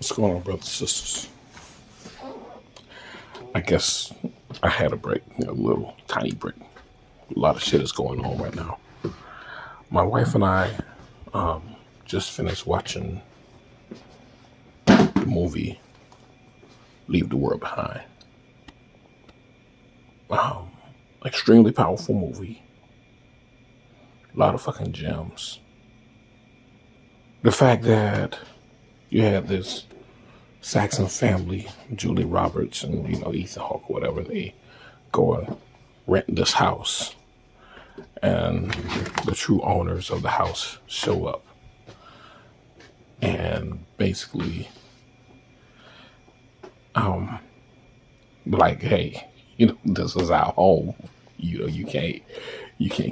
What's going on, brothers and sisters? I guess I had a break, a little tiny break. A lot of shit is going on right now. My wife and I just finished watching the movie Leave the World Behind. Extremely powerful movie. A lot of fucking gems. The fact that you had this Saxon family, Julie Roberts and, Ethan Hawke, whatever, they go and rent this house. And the true owners of the house show up. And basically, like, hey, this is our home. You can't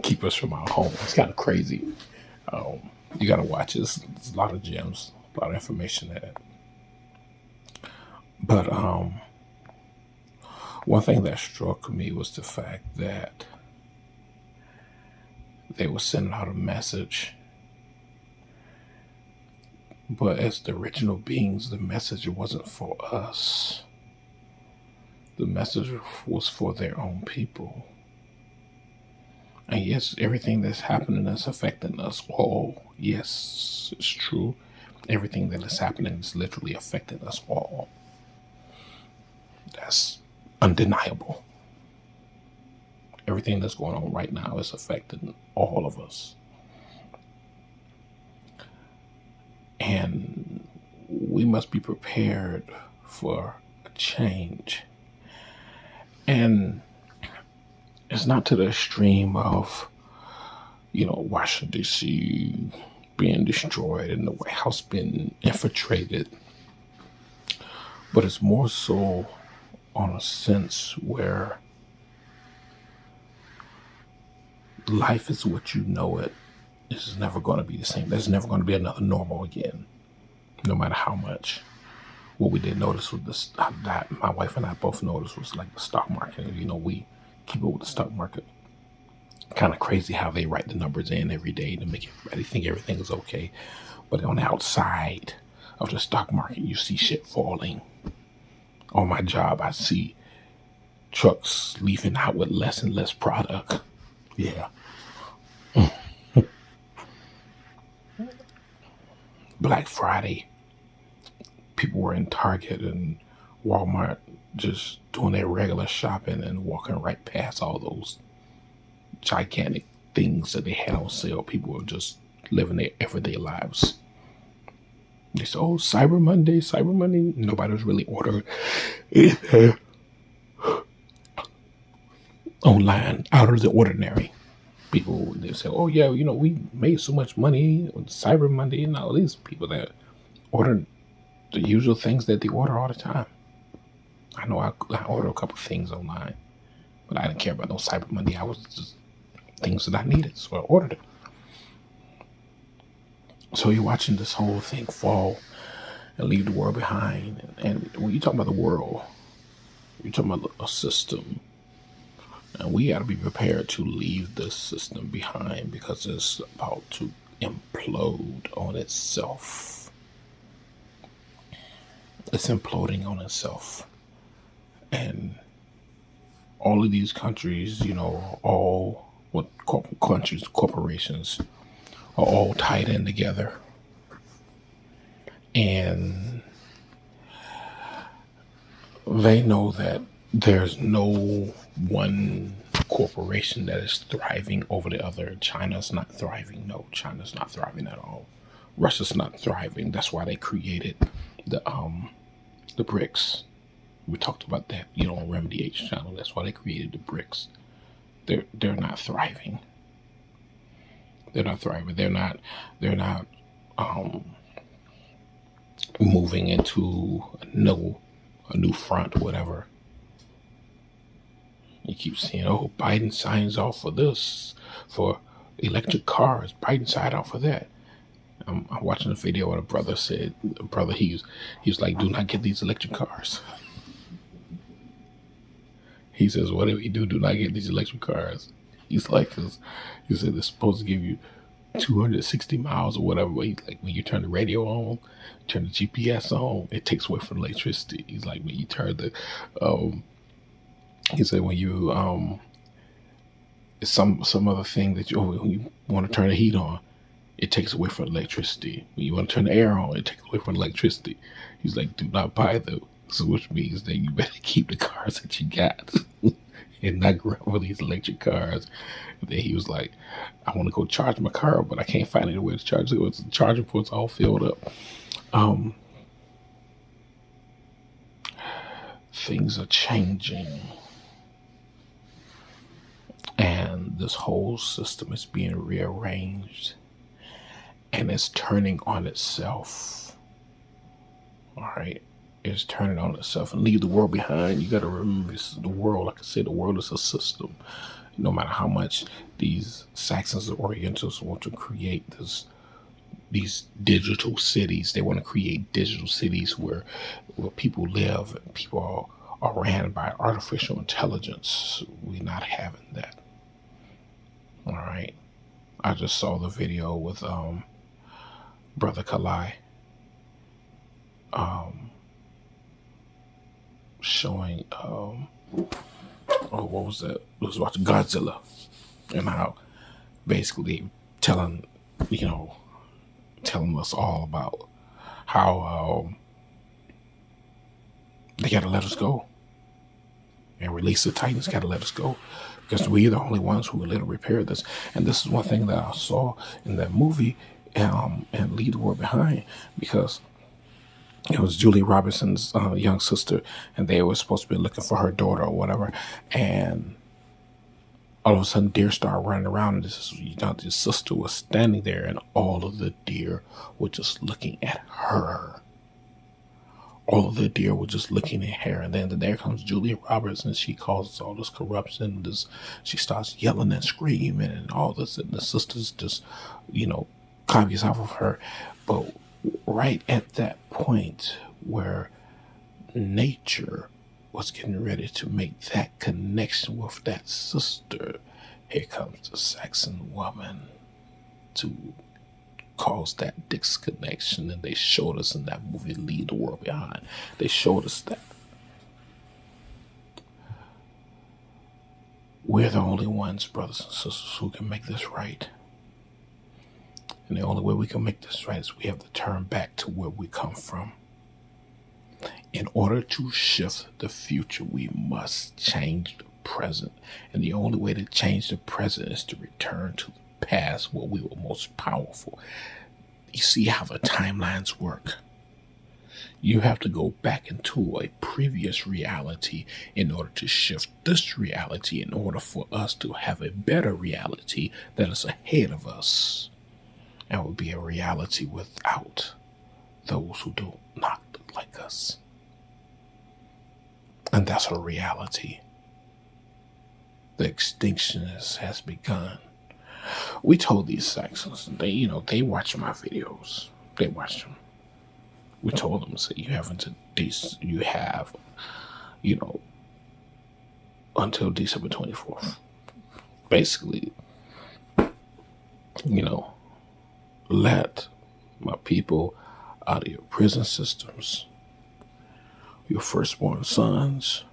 keep us from our home. It's kind of crazy. You gotta watch it. There's a lot of gems, a lot of information in it. But one thing that struck me was the fact that they were sending out a message. But as the original beings, the message wasn't for us. The message was for their own people. And yes, everything that's happening is affecting us all. Yes, it's true. Everything that is happening is literally affecting us all. That's undeniable. Everything that's going on right now is affecting all of us. And we must be prepared for a change. And it's not to the extreme of, Washington, D.C. being destroyed and the White House being infiltrated. But it's more so on a sense where life is what you know it. This is never going to be the same. There's never going to be another normal again, no matter how much. What we did notice was this, that my wife and I both noticed was like the stock market. We keep up with the stock market. Kind of crazy how they write the numbers in every day to make everybody think everything is okay. But on the outside of the stock market, you see shit falling. On my job, I see trucks leaving out with less and less product. Yeah. Black Friday, people were in Target and Walmart just doing their regular shopping and walking right past all those gigantic things that they had on sale. People were just living their everyday lives. They said, oh, Cyber Monday. Nobody was really ordering anything online out of the ordinary. People, they say, oh yeah, we made so much money on Cyber Monday, and all these people that order the usual things that they order all the time. I know I ordered a couple of things online, but I didn't care about no Cyber Monday. I was just things that I needed, so I ordered it. So you're watching this whole thing fall and leave the world behind. And when you talk about the world, you're talking about a system. And we got to be prepared to leave this system behind because it's about to implode on itself. It's imploding on itself. And all of these countries, all what countries, corporations are all tied in together. And they know that there's no one corporation that is thriving over the other. China's not thriving. No, China's not thriving at all. Russia's not thriving. That's why they created the BRICS. We talked about that, on Remedy H channel. That's why they created the BRICS. They're not thriving. They're not thriving. They're not moving into a new front, whatever. You keep saying, oh, Biden signs off for this, for electric cars. Biden signed off for that. I'm watching a video where a brother said, he was like, do not get these electric cars. He says, whatever you do not get these electric cars. He's like, because he said they're supposed to give you 260 miles or whatever. But he's like, when you turn the radio on, turn the GPS on, it takes away from electricity. He's like, when you turn the, he said, when you, some other thing that when you want to turn the heat on, it takes away from electricity. When you want to turn the air on, it takes away from electricity. He's like, do not buy those. So which means that you better keep the cars that you got and not grab all these electric cars. And then he was like, I want to go charge my car, but I can't find anywhere to charge it. The charging port's all filled up. Things are changing. And this whole system is being rearranged. And it's turning on itself. All right. It's turning on itself. And leave the world behind. You got to remember, this is the world. Like I said, the world is a system. No matter how much these Saxons and Orientals want to create these digital cities, they want to create digital cities where people live and people are ran by artificial intelligence. We're not having that. All right. I just saw the video with Brother Kalai showing what was that? It was watching Godzilla, and how basically telling us all about how they got to let us go and release the Titans. Got to let us go because we're the only ones who will let them repair this. And this is one thing that I saw in that movie, and Leave the World Behind, because it was Julie Robertson's young sister, and they were supposed to be looking for her daughter or whatever. And all of a sudden, deer started running around, and this sister was standing there, and all of the deer were just looking at her. All of the deer were just looking at her, and then there comes Julia Roberts, and she causes all this corruption. She starts yelling and screaming and all this, and the sisters just, copies off of her. But right at that point where nature was getting ready to make that connection with that sister, here comes the Saxon woman to cause that disconnection. And they showed us in that movie, Leave the World Behind. They showed us that we're the only ones, brothers and sisters, who can make this right. And the only way we can make this right is we have to turn back to where we come from. In order to shift the future, we must change the present. And the only way to change the present is to return to the past where we were most powerful. You see how the timelines work. You have to go back into a previous reality in order to shift this reality, in order for us to have a better reality that is ahead of us. And will be a reality without those who do not look like us. And that's a reality. The extinction has begun. We told these Saxons, they watch my videos. They watch them. We told them, say, you have until December 24th. Basically, let my people out of your prison systems. Your firstborn sons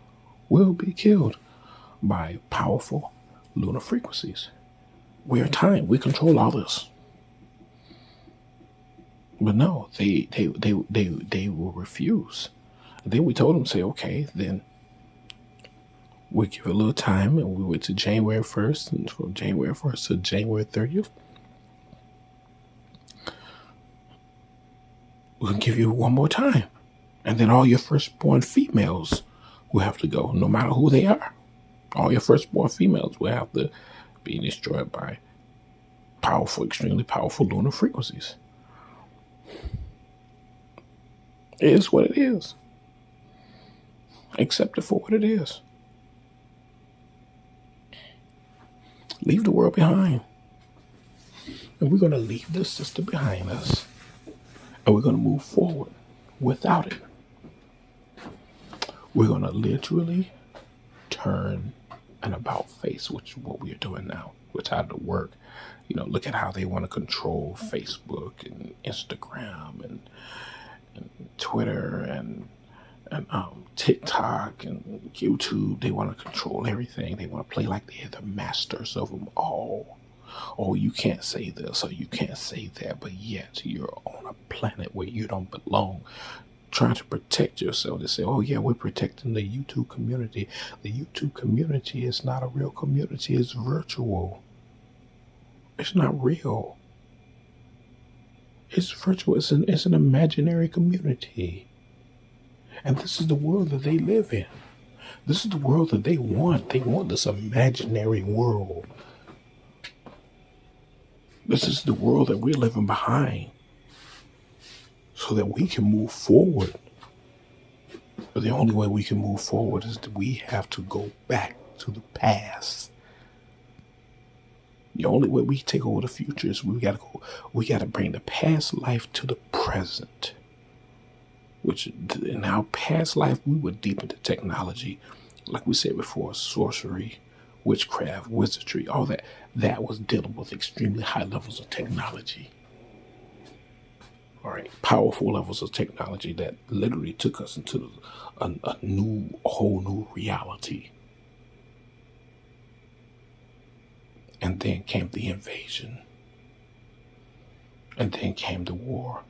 will be killed by powerful lunar frequencies. We are time. We control all this. But no, they will refuse. And then we told them, say, okay, then we'll give it a little time, and we went to January 1st, and from January 1st to January 30th, we'll give you one more time. And then all your firstborn females will have to go, no matter who they are. All your firstborn females will have to be destroyed by powerful, extremely powerful lunar frequencies. It is what it is. Accept it for what it is. Leave the world behind. And we're going to leave this system behind us. And we're going to move forward without it. We're going to literally turn an about face, which is what we are doing now. who are tired of work. Look at how they want to control Facebook and Instagram and Twitter and TikTok and YouTube. They want to control everything. They want to play like they're the masters of them all. Oh, you can't say this or you can't say that, but yet you're on a planet where you don't belong, trying to protect yourself. They say, oh yeah, we're protecting the YouTube community. The YouTube community is not a real community. It's virtual. It's not real. It's virtual. It's an imaginary community. And this is the world that they live in. This is the world that they want. They want this imaginary world. This is the world that we're living behind so that we can move forward. But the only way we can move forward is that we have to go back to the past. The only way we take over the future is we got to bring the past life to the present. Which in our past life, we were deep into technology. Like we said before, sorcery, witchcraft, wizardry, all that. That was dealing with extremely high levels of technology. All right, powerful levels of technology that literally took us into a whole new reality. And then came the invasion. And then came the war.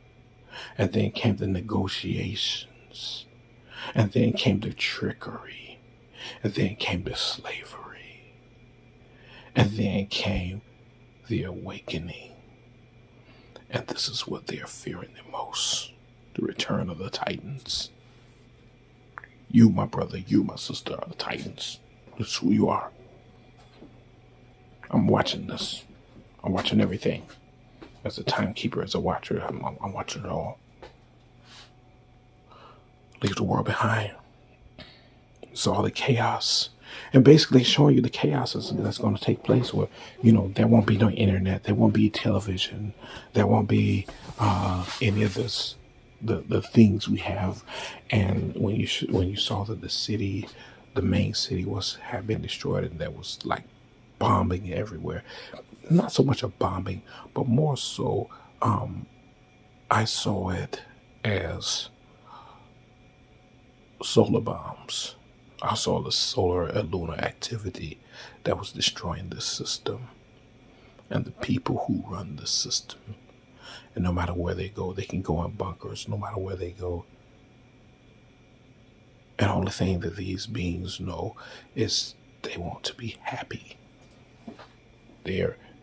And then came the negotiations. And then came the trickery. And then came the slavery. And then came the awakening. And this is what they're fearing the most. The return of the Titans. You, my brother, you, my sister, are the Titans. That's who you are. I'm watching this. I'm watching everything. As a timekeeper, as a watcher, I'm watching it all. Leave the world behind. It's all the chaos. And basically showing you the chaos that's going to take place where, there won't be no internet. There won't be television. There won't be any of this, the things we have. And when you saw that the main city had been destroyed, and there was like bombing everywhere. Not so much a bombing, but more so, I saw it as solar bombs. I saw the solar and lunar activity that was destroying this system and the people who run the system. And no matter where they go, they can go in bunkers, no matter where they go. And the only thing that these beings know is they want to be happy.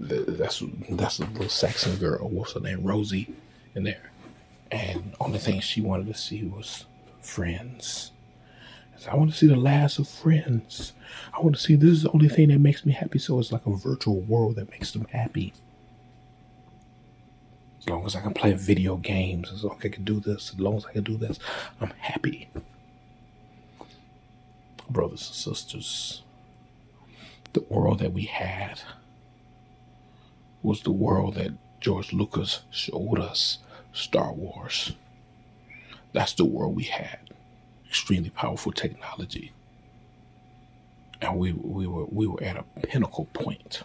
That's a little Saxon girl, what's her name, Rosie, in there. And only thing she wanted to see was friends. So I want to see the last of friends. I want to see, this is the only thing that makes me happy. So it's like a virtual world that makes them happy. As long as I can play video games, as long as I can do this, as long as I can do this, I'm happy. Brothers and sisters, the world that we had was the world that George Lucas showed us, Star Wars. That's the world we had. Extremely powerful technology. And we were at a pinnacle point.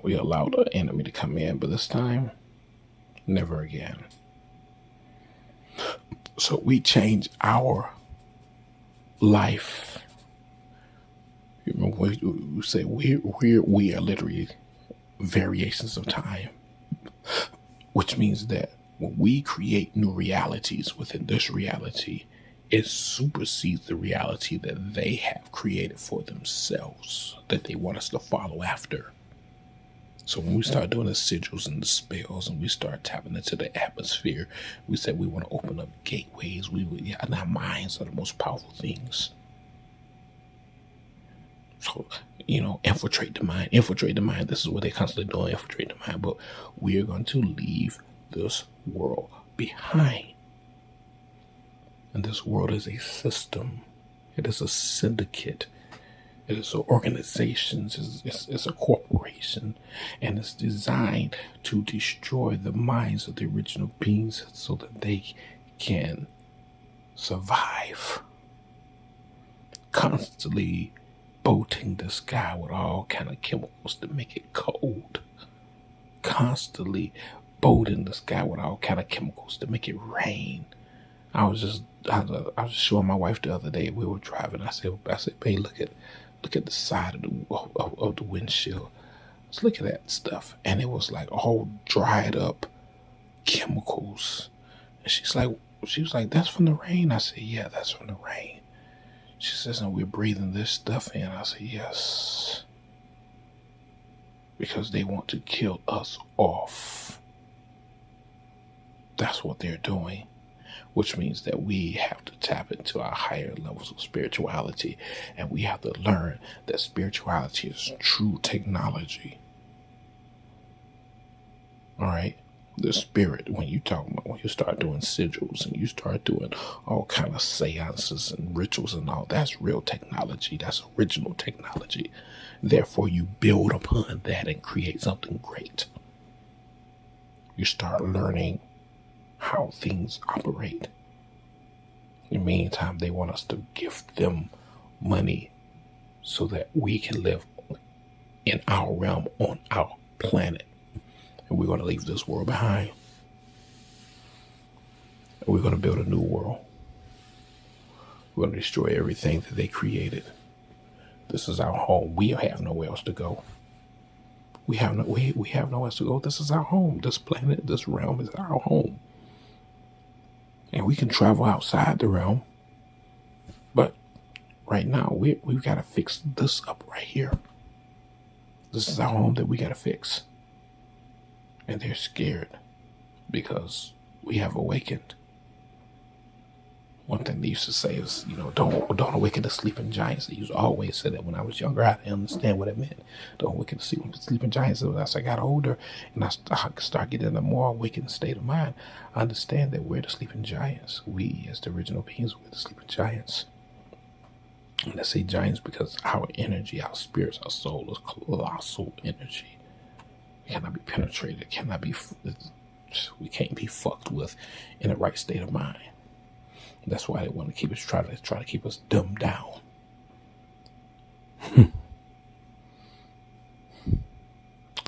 We allowed the enemy to come in, but this time, never again. So we changed our life. You know, we say we are literally variations of time, which means that when we create new realities within this reality, it supersedes the reality that they have created for themselves, that they want us to follow after. So when we start doing the sigils and the spells and we start tapping into the atmosphere, we said we want to open up gateways. And our minds are the most powerful things. So, infiltrate the mind. This is what they're constantly doing, infiltrate the mind. But we are going to leave this world behind. And this world is a system. It is a syndicate. It is an organization. It's a corporation. And it's designed to destroy the minds of the original beings so that they can survive. Constantly boating the sky with all kind of chemicals to make it cold. Constantly boating the sky with all kind of chemicals to make it rain. I was just showing my wife the other day. We were driving. I said, babe, look at the side of the windshield. Let's look at that stuff. And it was like all dried up chemicals. And she was like, that's from the rain. I said, yeah, that's from the rain. She says, and we're breathing this stuff in. I said, yes. Because they want to kill us off. That's what they're doing. Which means that we have to tap into our higher levels of spirituality. And we have to learn that spirituality is true technology. All right? The spirit, when you start doing sigils and you start doing all kind of seances and rituals and all, that's real technology. That's original technology. Therefore, you build upon that and create something great. You start learning how things operate. In the meantime, they want us to gift them money so that we can live in our realm on our planet. And we're going to leave this world behind. And we're going to build a new world. We're going to destroy everything that they created. This is our home. We have nowhere else to go. We have nowhere else to go. This is our home. This planet, this realm is our home. And we can travel outside the realm. But right now, we've got to fix this up right here. This is our home that we got to fix. And they're scared because we have awakened. One thing they used to say is, don't awaken the sleeping giants. They used to always say that when I was younger. I didn't understand what it meant. Don't awaken the sleeping giants. So as I got older and I start getting in a more awakened state of mind, I understand that we're the sleeping giants. We, as the original beings, we're the sleeping giants. And I say giants because our energy, our spirits, our soul is colossal energy. It cannot be penetrated. We can't be fucked with in the right state of mind. That's why they want to keep us, try to keep us dumbed down.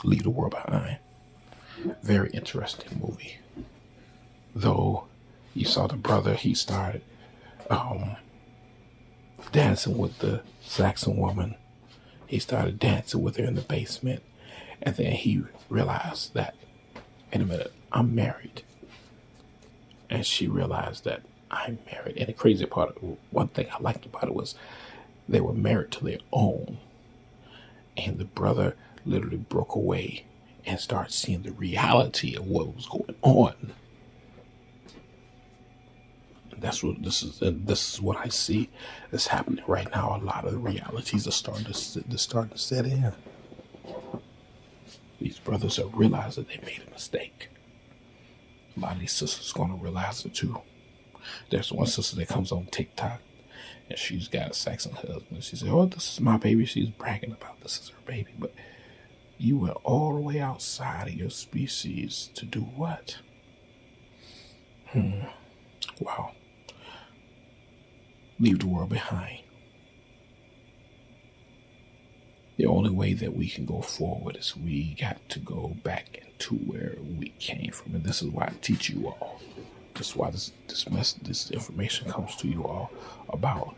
Leave the world behind. Very interesting movie. Though you saw the brother, he started dancing with the Saxon woman. He started dancing with her in the basement. And then he realized that, wait a minute, I'm married. And she realized that I'm married. And the crazy part, one thing I liked about it was they were married to their own. And the brother literally broke away and started seeing the reality of what was going on. That's what this is what I see is happening right now. A lot of the realities are starting to set in. These brothers have realized that they made a mistake. A lot of these sisters are going to realize it too. There's one sister that comes on TikTok and she's got a Saxon husband. She said, oh, this is my baby. She's bragging about this is her baby. But you went all the way outside of your species to do what? Wow. Leave the world behind. The only way that we can go forward is we got to go back into where we came from. And this is why I teach you all. This is why this information comes to you all about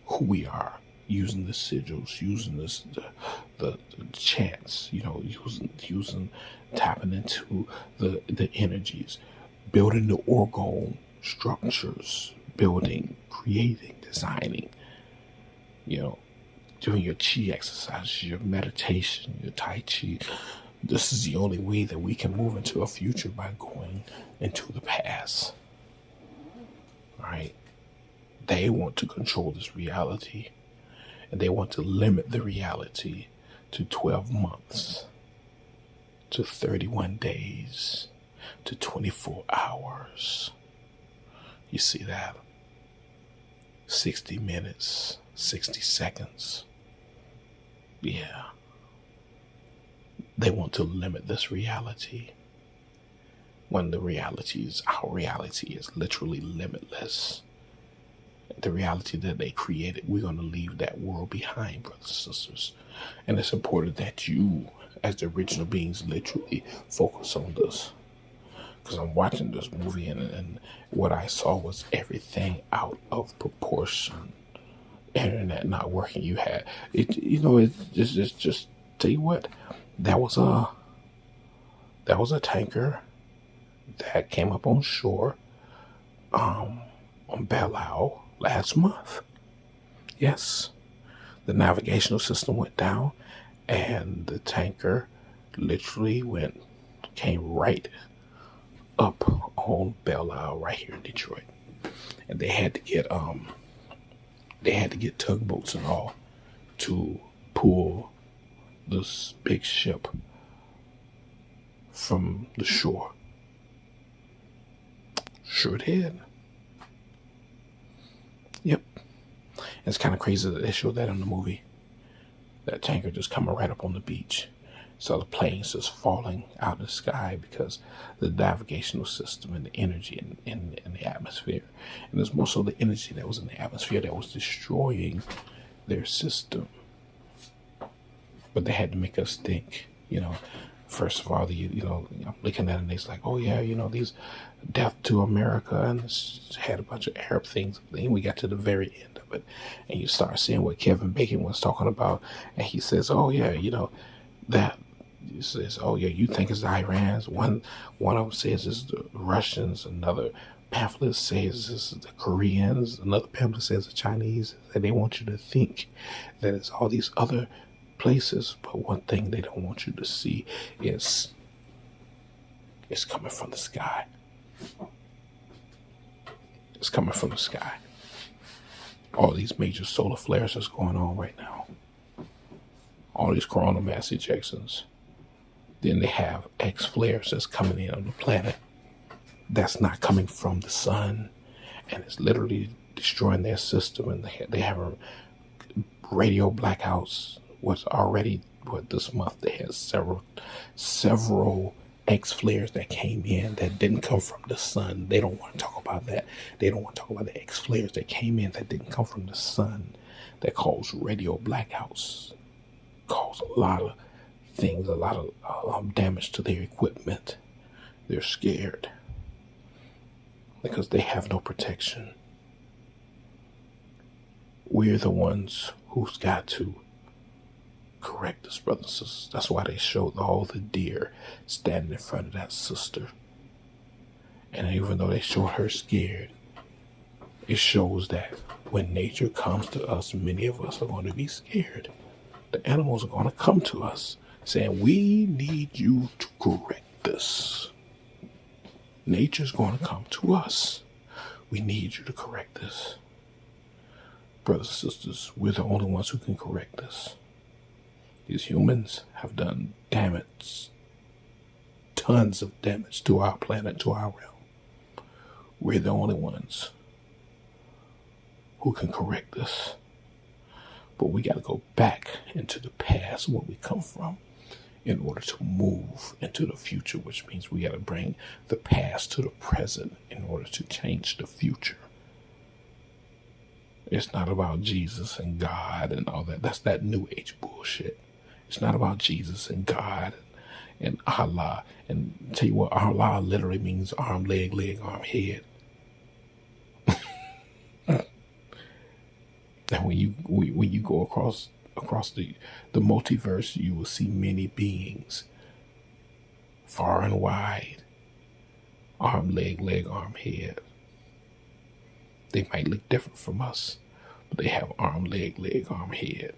who we are, using the sigils, using this the chants, using tapping into the energies, building the orgone structures, building, creating, designing, doing your chi exercises, your meditation, your tai chi. This is the only way that we can move into a future, by going into the past. All right? They want to control this reality, and they want to limit the reality to 12 months, to 31 days, to 24 hours. You see that? 60 minutes, 60 seconds. Yeah. They want to limit this reality when our reality is literally limitless. the reality that they created. We're going to leave that world behind, brothers and sisters. And it's important that you, as the original beings, literally focus on this. Because I'm watching this movie, and what I saw was everything out of proportion. Internet not working. You had it. You know, it just tell you what. That was a tanker that came up on shore, on Belle last month. Yes, the navigational system went down, and the tanker literally came right up on Belle Isle, right here in Detroit, and they had to get tugboats and all to pull this big ship from the shore. Sure did. Yep. It's kind of crazy that they showed that in the movie. That tanker just coming right up on the beach. So the planes just falling out of the sky because the navigational system and the energy in the atmosphere. And it's more so the energy that was in the atmosphere that was destroying their system. But they had to make us think, first of all, I'm looking at it and it's like, oh yeah, these death to America, and it's had a bunch of Arab things. Then we got to the very end of it, and you start seeing what Kevin Bacon was talking about, and he says, oh yeah, that. He says, oh yeah, you think it's the Irans. One of them says it's the Russians. Another pamphlet says it's the Koreans. Another pamphlet says the Chinese. And they want you to think that it's all these other places. But one thing they don't want you to see is it's coming from the sky. It's coming from the sky. All these major solar flares that's going on right now. All these coronal mass ejections. Then they have X flares that's coming in on the planet that's not coming from the sun, and it's literally destroying their system. And they have radio blackouts. This month they had several X flares that came in that didn't come from the sun. They don't want to talk about that. They don't want to talk about the X flares that came in that didn't come from the sun that caused radio blackouts, caused a lot of things, a lot of damage to their equipment. They're scared because they have no protection. We're the ones who's got to correct this, brothers and sisters. That's why they showed all the deer standing in front of that sister. And even though they showed her scared, it shows that when nature comes to us, many of us are going to be scared. The animals are going to come to us saying, we need you to correct this. Nature's going to come to us. We need you to correct this. Brothers and sisters, we're the only ones who can correct this. These humans have done damage, tons of damage to our planet, to our realm. We're the only ones who can correct this. But we got to go back into the past, where we come from, in order to move into the future, which means we got to bring the past to the present in order to change the future. It's not about Jesus and God and all that. That's that new age bullshit. It's not about Jesus and God and Allah. And tell you what, Allah literally means arm, leg, arm, head. And when you go across the multiverse, you will see many beings, far and wide, arm, leg, arm, head. They might look different from us, but they have arm, leg, arm, head.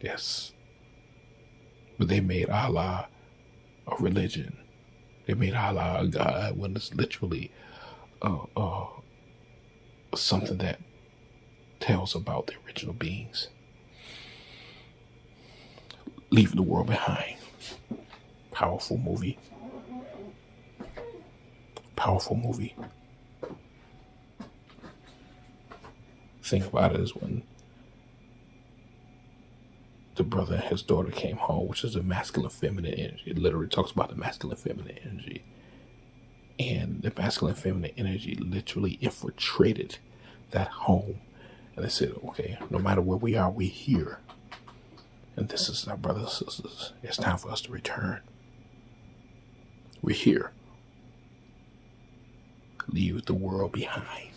Yes. But they made Allah a religion. They made Allah a God when it's literally something that tells about the original beings. Leaving the world behind. Powerful movie. Powerful movie. Thing about it is when the brother and his daughter came home, which is the masculine feminine energy. It literally talks about the masculine feminine energy. And the masculine feminine energy literally infiltrated that home. And they said, okay, no matter where we are, we're here. And this is our brothers and sisters. It's time for us to return. We're here. Leave the world behind.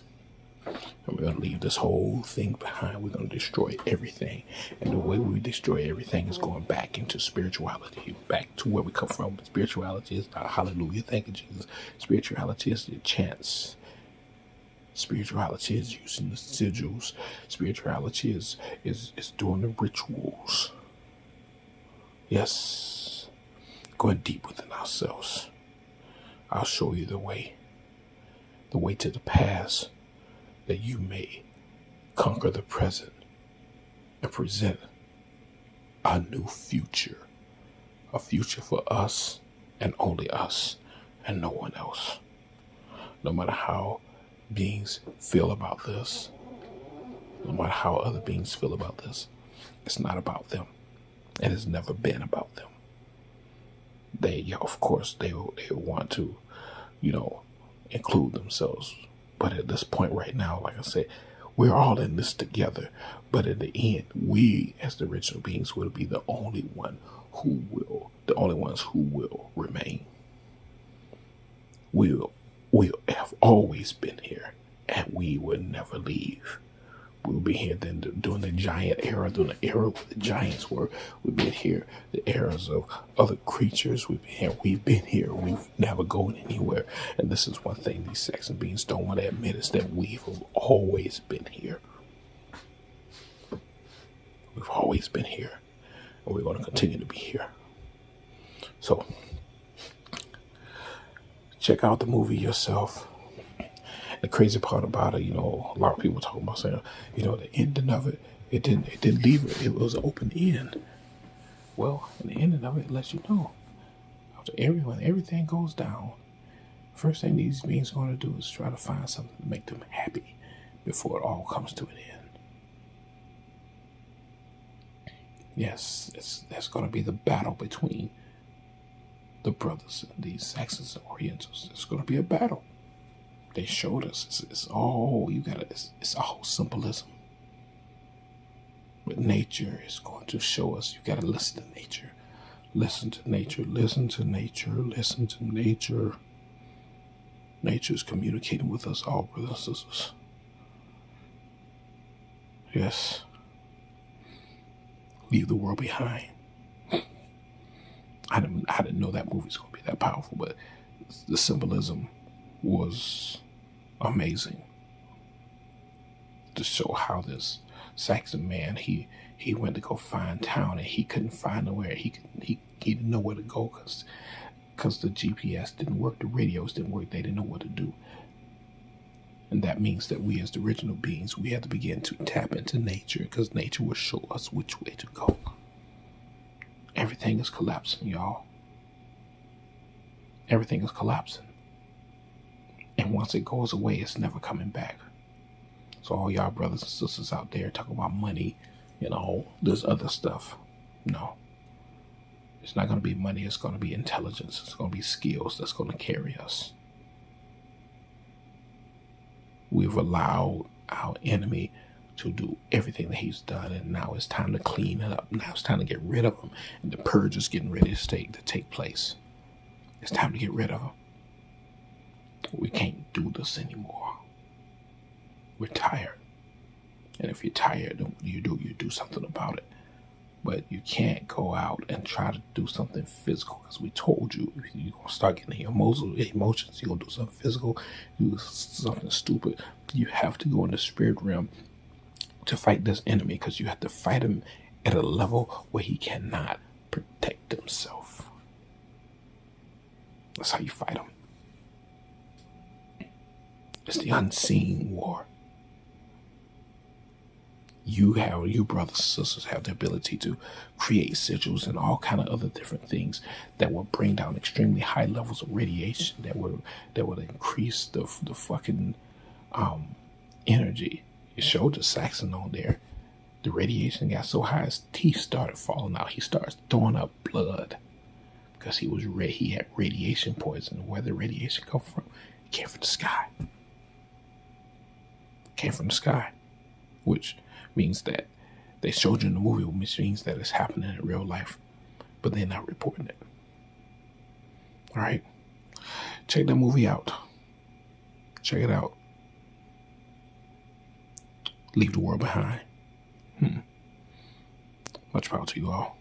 And we're going to leave this whole thing behind. We're going to destroy everything. And the way we destroy everything is going back into spirituality, back to where we come from. Spirituality is not hallelujah, thank you, Jesus. Spirituality is the chants. Spirituality is using the sigils. Spirituality is doing the rituals. Yes. Going deep within ourselves. I'll show you the way to the past, that you may conquer the present and present a new future. A future for us and only us and no one else. No matter how beings feel about this, no matter how other beings feel about this, it's not about them. It has never been about them. Of course, they want to, include themselves. But at this point right now, like I said, we're all in this together. But in the end, we as the original beings will be the only ones who will remain. We have always been here, and we will never leave. We'll be here then during the giant era, during the era where the giants were. We've been here, the eras of other creatures. We've been here. We've never gone anywhere. And this is one thing these Saxon beings don't want to admit, is that we've always been here. We've always been here. And we're going to continue to be here. So, check out the movie yourself. The crazy part about it, a lot of people talking about saying, the ending of it, it didn't leave it. It was an open end. Well, in the ending of it, it lets you know, after everything goes down, first thing these beings are going to do is try to find something to make them happy before it all comes to an end. Yes, that's going to be the battle between the brothers and these Saxons and Orientals. It's going to be a battle. They showed us it's all symbolism. But nature is going to show us. You got to listen to nature. Listen to nature. Listen to nature. Listen to nature. Nature is communicating with us all, brothers and sisters. Yes. Leave the world behind. I didn't know that movie was going to be that powerful, but the symbolism was amazing to show how this Saxon man, he went to go find town, and he couldn't find nowhere. He didn't know where to go because the GPS didn't work, the radios didn't work. They didn't know what to do. And that means that we as the original beings, we have to begin to tap into nature, because nature will show us which way to go. Everything is collapsing, y'all. Everything is collapsing. And once it goes away, it's never coming back. So all y'all brothers and sisters out there talking about money and all this other stuff, no. It's not going to be money. It's going to be intelligence. It's going to be skills that's going to carry us. We've allowed our enemy to do everything that he's done, and now it's time to clean it up. Now it's time to get rid of him, and the purge is getting ready to take place. It's time to get rid of him. We can't do this anymore. We're tired. And if you're tired, then what do? You do something about it. But you can't go out and try to do something physical, because we told you, if you're going to start getting emotions, you're going to do something physical, do something stupid. You have to go in the spirit realm to fight this enemy, because you have to fight him at a level where he cannot protect himself. That's how you fight him. It's the unseen war. You brothers and sisters have the ability to create sigils and all kind of other different things that will bring down extremely high levels of radiation that would increase the fucking energy. It showed the Saxon on there. The radiation got so high his teeth started falling out. He starts throwing up blood because he had radiation poisoning. Where the radiation come from? It came from the sky. came from the sky, which means that they showed you in the movie, which means that it's happening in real life, but they're not reporting it. All right? Check that movie out. Check it out. Leave the world behind. Much power to you all.